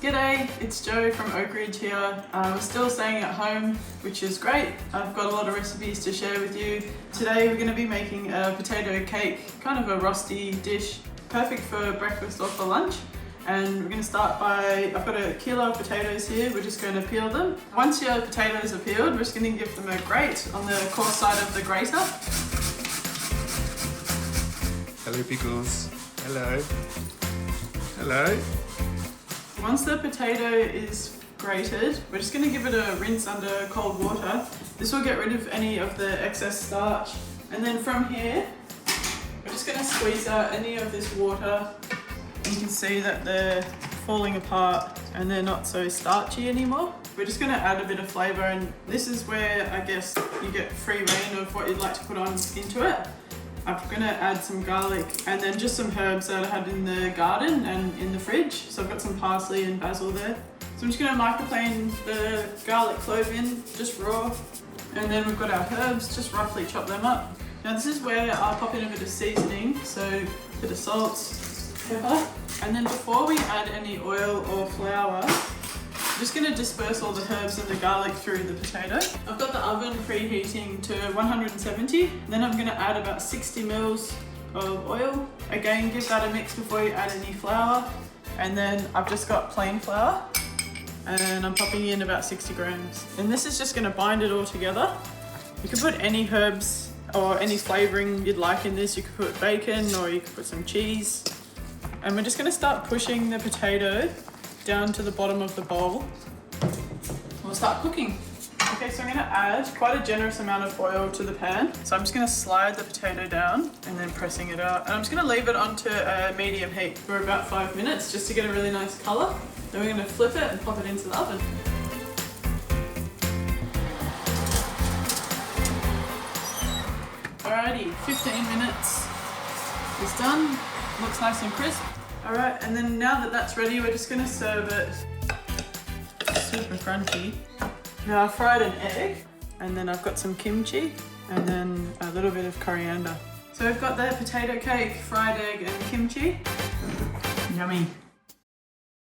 G'day, it's Jo from Oak Ridge here. We're still staying at home, which is great. I've got a lot of recipes to share with you. Today we're going to be making a potato cake, kind of a rusty dish, perfect for breakfast or for lunch. And we're going to start by, I've got a kilo of potatoes here, we're just going to peel them. Once your potatoes are peeled, we're just going to give them a grate on the coarse side of the grater. Hello pickles. Hello. Hello. Once the potato is grated, we're just going to give it a rinse under cold water. This will get rid of any of the excess starch. And then from here, we're just going to squeeze out any of this water. You can see that they're falling apart and they're not so starchy anymore. We're just going to add a bit of flavour, and this is where I guess you get free reign of what you'd like to put on into it. I'm going to add some garlic and then just some herbs that I had in the garden and in the fridge. So I've got some parsley and basil there. So I'm just going to microplane the garlic clove in, just raw. And then we've got our herbs, just roughly chop them up. Now this is where I'll pop in a bit of seasoning, so a bit of salt, pepper. And then before we add any oil or flour, I'm just going to disperse all the herbs and the garlic through the potato. I've got the oven preheating to 170. Then I'm going to add about 60 mils of oil. Again, give that a mix before you add any flour. And then I've just got plain flour, and I'm popping in about 60 grams. And this is just going to bind it all together. You can put any herbs or any flavouring you'd like in this. You could put bacon or you could put some cheese. And we're just going to start pushing the potato down to the bottom of the bowl. We'll start cooking. Okay, so I'm going to add quite a generous amount of oil to the pan. So I'm just going to slide the potato down and then pressing it out. And I'm just going to leave it onto a medium heat for about 5 minutes just to get a really nice colour. Then we're going to flip it and pop it into the oven. Alrighty, 15 minutes is done. Looks nice and crisp. Alright, and then now that that's ready, we're just going to serve it super crunchy. Now I fried an egg, and then I've got some kimchi, and then a little bit of coriander. So I've got the potato cake, fried egg and kimchi. Yummy.